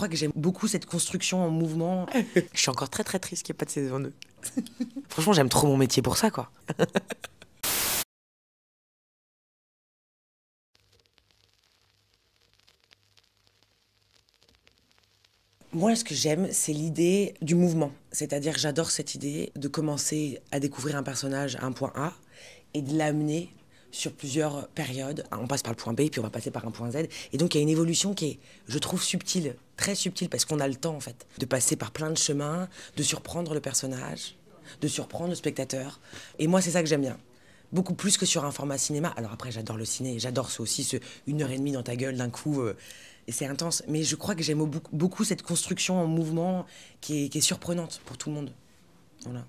crois que j'aime beaucoup cette construction en mouvement. Je suis encore très très triste qu'il n'y ait pas de saison 2. Franchement, j'aime trop mon métier pour ça, quoi. Moi, ce que j'aime, c'est l'idée du mouvement. C'est-à-dire que j'adore cette idée de commencer à découvrir un personnage à un point A et de l'amener sur plusieurs périodes. On passe par le point B, puis on va passer par un point Z. Et donc, il y a une évolution qui est, je trouve, subtile, très subtile, parce qu'on a le temps, en fait, de passer par plein de chemins, de surprendre le personnage, de surprendre le spectateur. Et moi, c'est ça que j'aime bien. Beaucoup plus que sur un format cinéma. Alors après, j'adore le ciné, j'adore aussi ce 1 heure et demie dans ta gueule d'un coup. Et c'est intense. Mais je crois que j'aime beaucoup cette construction en mouvement qui est surprenante pour tout le monde. Voilà.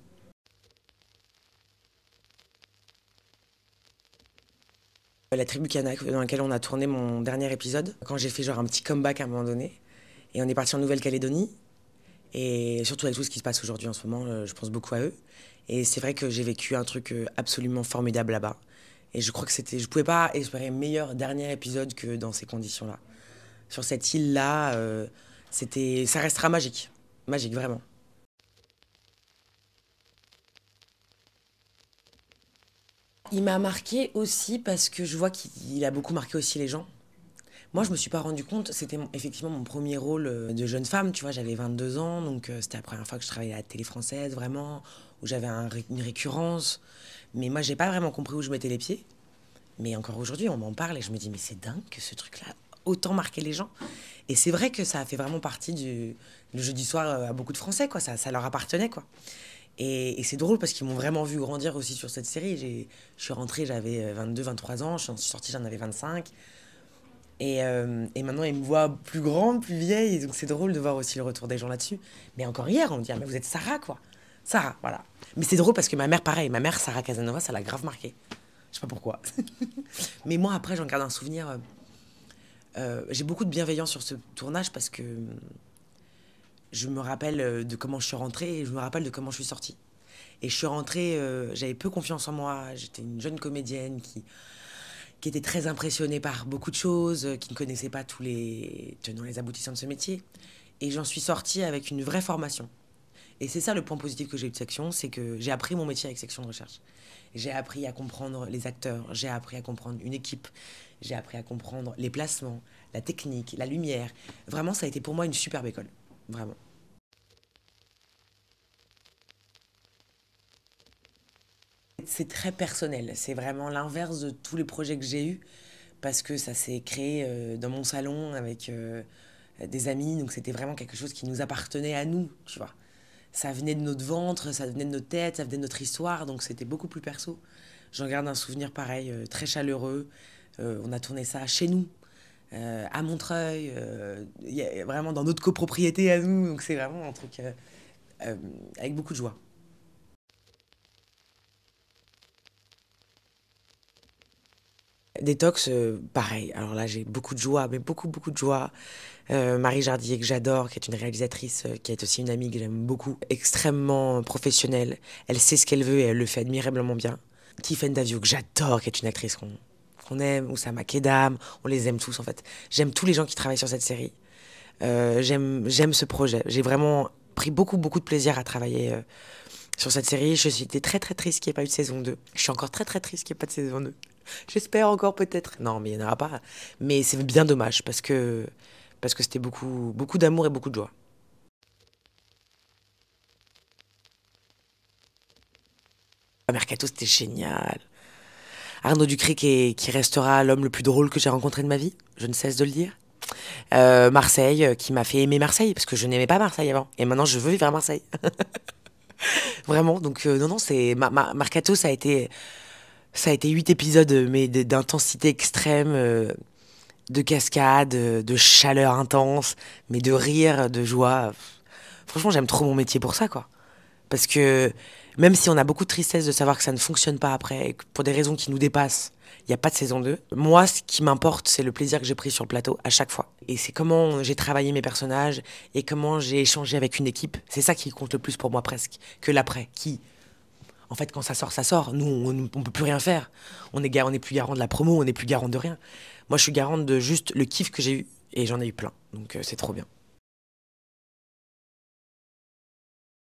La tribu Kanak, dans laquelle on a tourné mon dernier épisode, quand j'ai fait genre un petit comeback à un moment donné. Et on est parti en Nouvelle-Calédonie. Et surtout avec tout ce qui se passe aujourd'hui en ce moment, je pense beaucoup à eux. Et c'est vrai que j'ai vécu un truc absolument formidable là-bas. Et je crois que je pouvais pas espérer meilleur dernier épisode que dans ces conditions-là. Sur cette île-là, ça restera magique. Magique, vraiment. Il m'a marqué aussi parce que je vois qu'il a beaucoup marqué aussi les gens. Moi, je me suis pas rendu compte, c'était effectivement mon premier rôle de jeune femme, tu vois, j'avais 22 ans, donc c'était la première fois que je travaillais à la télé française, vraiment, où j'avais une récurrence. Mais moi, j'ai pas vraiment compris où je mettais les pieds. Mais encore aujourd'hui, on m'en parle et je me dis, mais c'est dingue que ce truc-là autant marqué les gens. Et c'est vrai que ça a fait vraiment partie le jeudi soir à beaucoup de Français, quoi, ça leur appartenait, quoi. Et c'est drôle parce qu'ils m'ont vraiment vu grandir aussi sur cette série. Je suis rentrée, j'avais 22, 23 ans, je suis sortie, j'en avais 25. Et maintenant, ils me voient plus grande, plus vieille. Et donc, c'est drôle de voir aussi le retour des gens là-dessus. Mais encore hier, on me dit, ah, mais vous êtes Sarah, quoi. Sarah, voilà. Mais c'est drôle parce que ma mère, pareil, ma mère, Sarah Casanova, ça l'a grave marqué. Je sais pas pourquoi. Mais moi, après, j'en garde un souvenir. J'ai beaucoup de bienveillance sur ce tournage parce que je me rappelle de comment je suis rentrée et je me rappelle de comment je suis sortie. Et je suis rentrée, j'avais peu confiance en moi. J'étais une jeune comédienne qui était très impressionnée par beaucoup de choses, qui ne connaissait pas tous les tenants et les aboutissants de ce métier. Et j'en suis sortie avec une vraie formation. Et c'est ça le point positif que j'ai eu de Section, c'est que j'ai appris mon métier avec Section de recherche. J'ai appris à comprendre les acteurs, j'ai appris à comprendre une équipe, j'ai appris à comprendre les placements, la technique, la lumière. Vraiment, ça a été pour moi une superbe école. Vraiment. C'est très personnel. C'est vraiment l'inverse de tous les projets que j'ai eus parce que ça s'est créé dans mon salon avec des amis. Donc c'était vraiment quelque chose qui nous appartenait à nous, tu vois. Ça venait de notre ventre, ça venait de notre tête, ça venait de notre histoire. Donc c'était beaucoup plus perso. J'en garde un souvenir pareil, très chaleureux. On a tourné ça chez nous, à Montreuil, vraiment dans notre copropriété à nous. Donc c'est vraiment un truc avec beaucoup de joie. Détox, pareil. Alors là, j'ai beaucoup de joie, mais beaucoup, beaucoup de joie. Marie Jardier, que j'adore, qui est une réalisatrice, qui est aussi une amie que j'aime beaucoup, extrêmement professionnelle. Elle sait ce qu'elle veut et elle le fait admirablement bien. Tiffaine Davio, que j'adore, qui est une actrice qu'on aime. Oussama Kedam, on les aime tous en fait. J'aime tous les gens qui travaillent sur cette série. J'aime ce projet. J'ai vraiment pris beaucoup, beaucoup de plaisir à travailler sur cette série. Je suis très, très triste qu'il n'y ait pas eu de saison 2. Je suis encore très, très triste qu'il n'y ait pas de saison 2. J'espère encore peut-être. Non, mais il n'y en aura pas. Mais c'est bien dommage parce que c'était beaucoup, beaucoup d'amour et beaucoup de joie. Mercato, c'était génial. Arnaud Ducré qui restera l'homme le plus drôle que j'ai rencontré de ma vie. Je ne cesse de le dire. Marseille, qui m'a fait aimer Marseille, parce que je n'aimais pas Marseille avant. Et maintenant, je veux vivre à Marseille. Vraiment. Donc, non, non, Mercato, ça a été 8 épisodes, mais d'intensité extrême. De cascades, de chaleur intense, mais de rire, de joie. Franchement, j'aime trop mon métier pour ça, quoi. Parce que même si on a beaucoup de tristesse de savoir que ça ne fonctionne pas après, et que pour des raisons qui nous dépassent, il n'y a pas de saison 2, moi, ce qui m'importe, c'est le plaisir que j'ai pris sur le plateau à chaque fois. Et c'est comment j'ai travaillé mes personnages et comment j'ai échangé avec une équipe. C'est ça qui compte le plus pour moi presque, que l'après. En fait, quand ça sort, ça sort. Nous, on ne peut plus rien faire. On est plus garant de la promo, on n'est plus garant de rien. Moi, je suis garante de juste le kiff que j'ai eu, et j'en ai eu plein. Donc, c'est trop bien.